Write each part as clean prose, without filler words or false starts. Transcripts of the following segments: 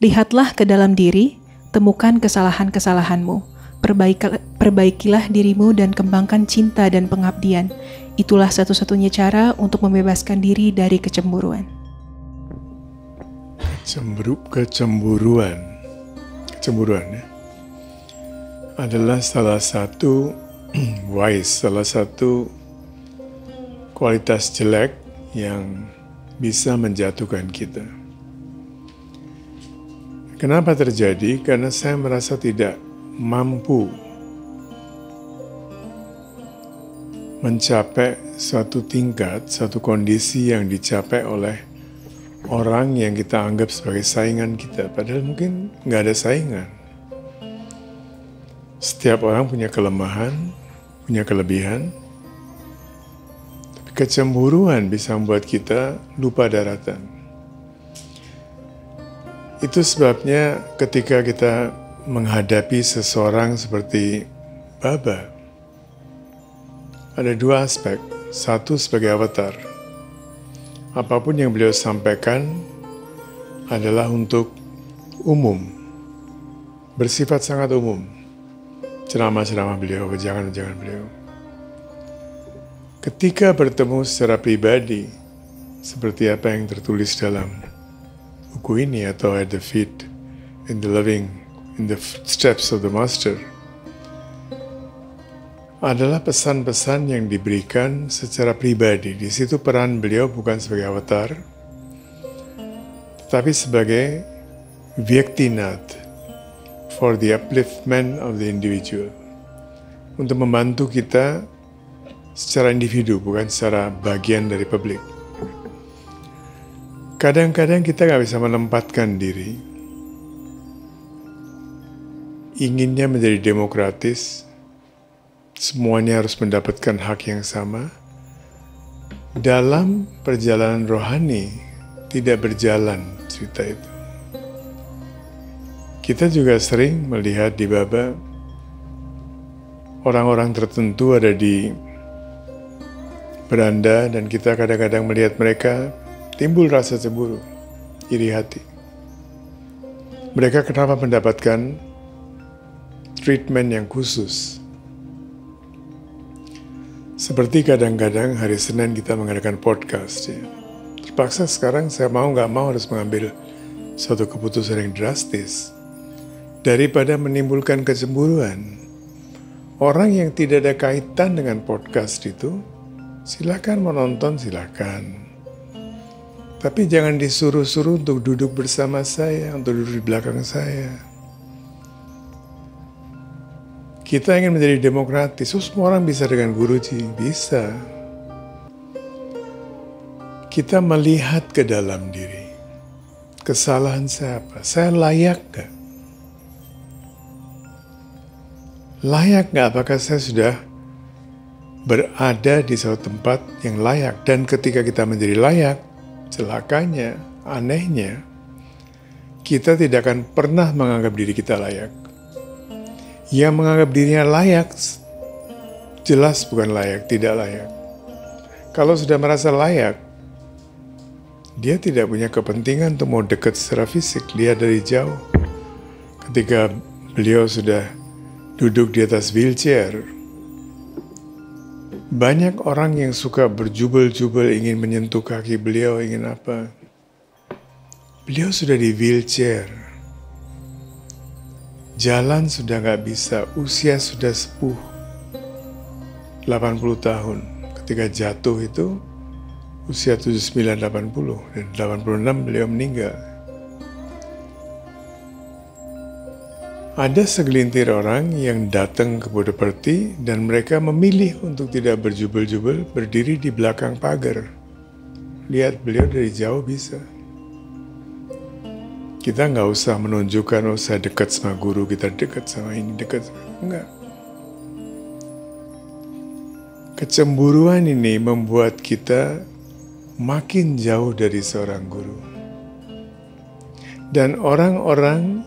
Lihatlah ke dalam diri, temukan kesalahan-kesalahanmu. Perbaikilah dirimu dan kembangkan cinta dan pengabdian. Itulah satu-satunya cara untuk membebaskan diri dari kecemburuan. Kecemburuan ya, adalah salah satu salah satu kualitas jelek yang bisa menjatuhkan kita. Kenapa terjadi? Karena saya merasa tidak mampu mencapai suatu tingkat, suatu kondisi yang dicapai oleh orang yang kita anggap sebagai saingan kita. Padahal mungkin nggak ada saingan. Setiap orang punya kelemahan, punya kelebihan. Tapi kecemburuan bisa membuat kita lupa daratan. Itu sebabnya ketika kita menghadapi seseorang seperti Baba, ada dua aspek. Satu sebagai avatar. Apapun yang beliau sampaikan adalah untuk umum, bersifat sangat umum. Ceramah-ceramah beliau, wejangan-wejangan beliau. Ketika bertemu secara pribadi, seperti apa yang tertulis dalam buku ini atau At the Feet, in the Steps of the Master, adalah pesan-pesan yang diberikan secara pribadi. Di situ peran beliau bukan sebagai avatar, tetapi sebagai Vyaktinat, for the upliftment of the individual. Untuk membantu kita secara individu, bukan secara bagian dari publik. Kadang-kadang kita nggak bisa menempatkan diri. Inginnya menjadi demokratis, semuanya harus mendapatkan hak yang sama. Dalam perjalanan rohani, tidak berjalan cerita itu. Kita juga sering melihat di Baba, orang-orang tertentu ada di beranda dan kita kadang-kadang melihat mereka, timbul rasa cemburu, iri hati. Mereka kenapa mendapatkan treatment yang khusus? Seperti kadang-kadang hari Senin kita mengadakan podcast. Ya. Terpaksa sekarang saya mau nggak mau harus mengambil suatu keputusan yang drastis. Daripada menimbulkan kecemburuan, orang yang tidak ada kaitan dengan podcast itu, silakan menonton, silakan. Tapi jangan disuruh-suruh untuk duduk bersama saya, untuk duduk di belakang saya. Kita ingin menjadi demokratis, semua orang bisa dengan guruji, bisa. Kita melihat ke dalam diri. Kesalahan saya apa? Saya layak gak? Layak gak? Apakah saya sudah berada di suatu tempat yang layak? Dan ketika kita menjadi layak, celakanya, anehnya, kita tidak akan pernah menganggap diri kita layak. Yang menganggap dirinya layak, jelas bukan layak, tidak layak. Kalau sudah merasa layak, dia tidak punya kepentingan untuk mau dekat secara fisik, lihat dari jauh. Ketika beliau sudah duduk di atas wheelchair, banyak orang yang suka berjubel-jubel ingin menyentuh kaki beliau, ingin apa. Beliau sudah di wheelchair. Jalan sudah gak bisa, usia sudah sepuh. 80 tahun. Ketika jatuh itu, usia 79-80. Dan 86 beliau meninggal. Ada segelintir orang yang datang ke Pudaparthi dan mereka memilih untuk tidak berjubel-jubel, berdiri di belakang pagar. Lihat beliau dari jauh bisa. Kita nggak usah menunjukkan, oh saya dekat sama guru, kita dekat sama ini, dekat sama ini. Enggak. Kecemburuan ini membuat kita makin jauh dari seorang guru. Dan orang-orang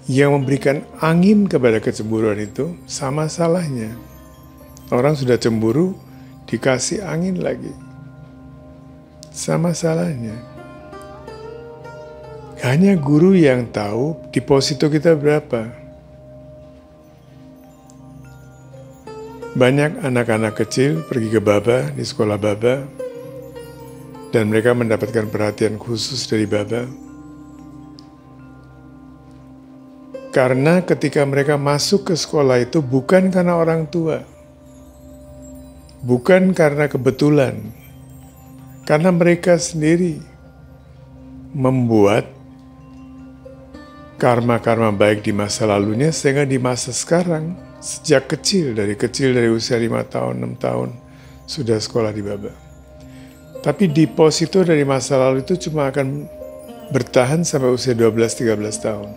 yang memberikan angin kepada kecemburuan itu sama salahnya. Orang sudah cemburu, dikasih angin lagi. Sama salahnya. Hanya guru yang tahu deposito kita berapa. Banyak anak-anak kecil pergi ke Baba, di sekolah Baba, dan mereka mendapatkan perhatian khusus dari Baba. Karena ketika mereka masuk ke sekolah itu bukan karena orang tua, bukan karena kebetulan, karena mereka sendiri membuat karma-karma baik di masa lalunya, sehingga di masa sekarang, sejak kecil dari usia 5 tahun, 6 tahun, sudah sekolah di Baba. Tapi deposito dari masa lalu itu cuma akan bertahan sampai usia 12-13 tahun.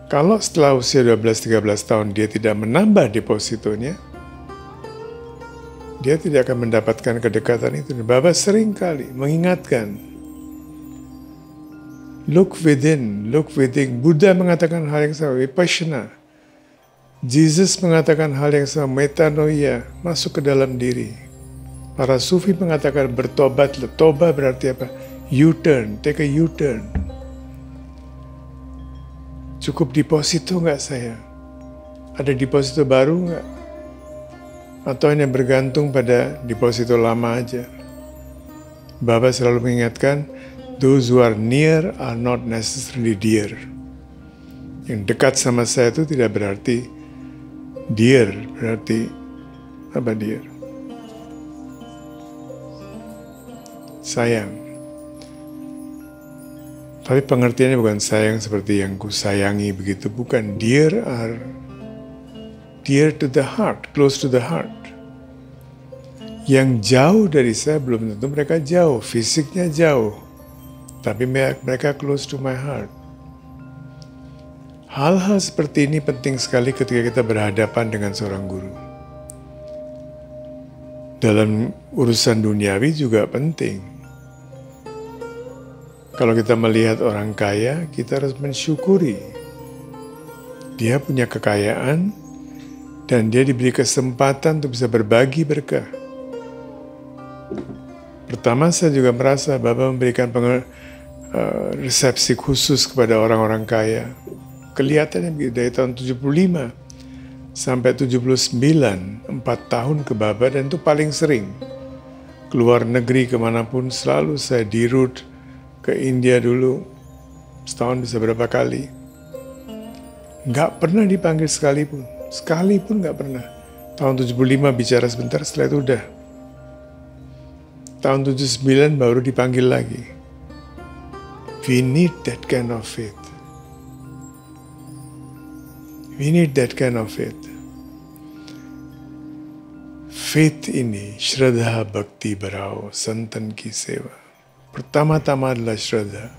Kalau setelah usia 12-13 tahun dia tidak menambah depositonya, dia tidak akan mendapatkan kedekatan itu. Baba sering kali mengingatkan, look within. Buddha mengatakan hal yang sama, vipassana. Jesus mengatakan hal yang sama, metanoia, masuk ke dalam diri. Para sufi mengatakan bertobatlah. Tobat berarti apa? U-turn, take a U-turn. Cukup deposito nggak saya? Ada deposito baru nggak? Atau hanya bergantung pada deposito lama aja? Baba selalu mengingatkan, those who are near are not necessarily dear. Yang dekat sama saya itu tidak berarti dear, berarti apa dear? Sayang. Tapi pengertiannya bukan sayang seperti yang ku sayangi begitu, bukan. Dear are dear to the heart, close to the heart. Yang jauh dari saya belum tentu mereka jauh, fisiknya jauh, tapi mereka close to my heart. Hal-hal seperti ini penting sekali ketika kita berhadapan dengan seorang guru. Dalam urusan duniawi juga penting. Kalau kita melihat orang kaya, kita harus mensyukuri. Dia punya kekayaan, dan dia diberi kesempatan untuk bisa berbagi berkah. Pertama, saya juga merasa Baba memberikan resepsi khusus kepada orang-orang kaya. Kelihatannya begitu, dari tahun 75 sampai 79, 4 tahun ke Baba, dan itu paling sering. Keluar negeri kemanapun, selalu saya dirut. Ke India dulu, setahun bisa berapa kali. Nggak pernah dipanggil sekalipun nggak pernah. Tahun 75 bicara sebentar, setelah itu udah. Tahun 79 baru dipanggil lagi. We need that kind of faith. We need that kind of faith. Faith ini, Shraddha Bhakti Barao, Santan ki Seva. Pertama-tama adalah Shraddha.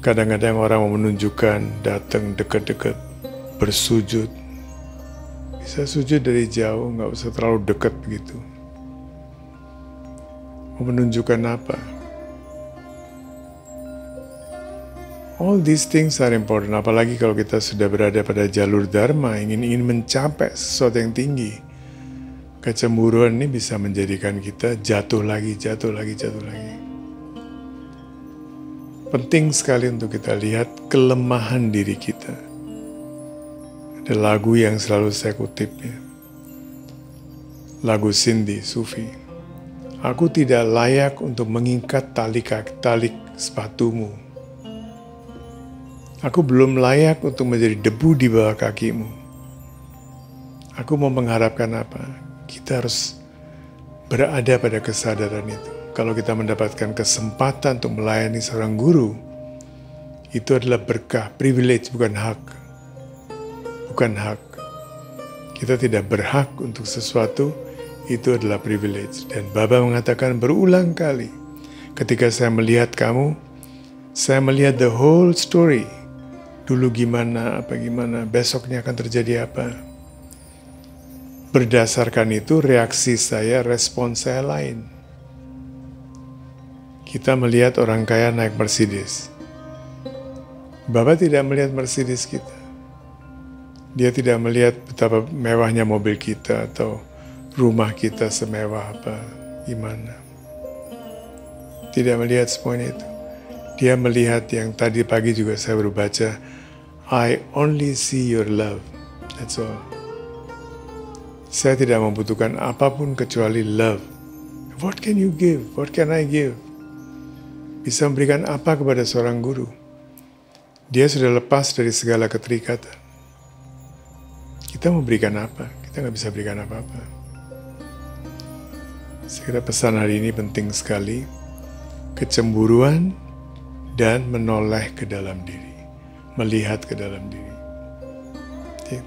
Kadang-kadang orang mau menunjukkan, datang dekat-dekat, bersujud. Bisa sujud dari jauh, nggak usah terlalu dekat begitu. Mau menunjukkan apa? All these things are important, apalagi kalau kita sudah berada pada jalur dharma, ingin mencapai sesuatu yang tinggi. Kecemburuan ini bisa menjadikan kita jatuh lagi. Penting sekali untuk kita lihat kelemahan diri kita. Ada lagu yang selalu saya kutip ya. Lagu Sindhi, Sufi. Aku tidak layak untuk mengikat tali sepatumu. Aku belum layak untuk menjadi debu di bawah kakimu. Aku mau mengharapkan apa? Kita harus berada pada kesadaran itu. Kalau kita mendapatkan kesempatan untuk melayani seorang guru, itu adalah berkah, privilege, bukan hak. Bukan hak. Kita tidak berhak untuk sesuatu, itu adalah privilege. Dan Baba mengatakan berulang kali, ketika saya melihat kamu, saya melihat the whole story. Dulu gimana, besoknya akan terjadi apa. Berdasarkan itu reaksi saya, respon saya lain. Kita melihat orang kaya naik Mercedes. Baba tidak melihat Mercedes kita. Dia tidak melihat betapa mewahnya mobil kita atau rumah kita semewah apa, gimana. Tidak melihat semuanya itu. Dia melihat yang tadi pagi juga saya baru baca, I only see your love. That's all. Saya tidak membutuhkan apapun kecuali love. What can you give? What can I give? Bisa memberikan apa kepada seorang guru? Dia sudah lepas dari segala keterikatan. Kita memberikan apa? Kita nggak bisa berikan apa-apa. Saya kira pesan hari ini penting sekali. Kecemburuan dan menoleh ke dalam diri. Melihat ke dalam diri.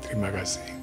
Terima kasih.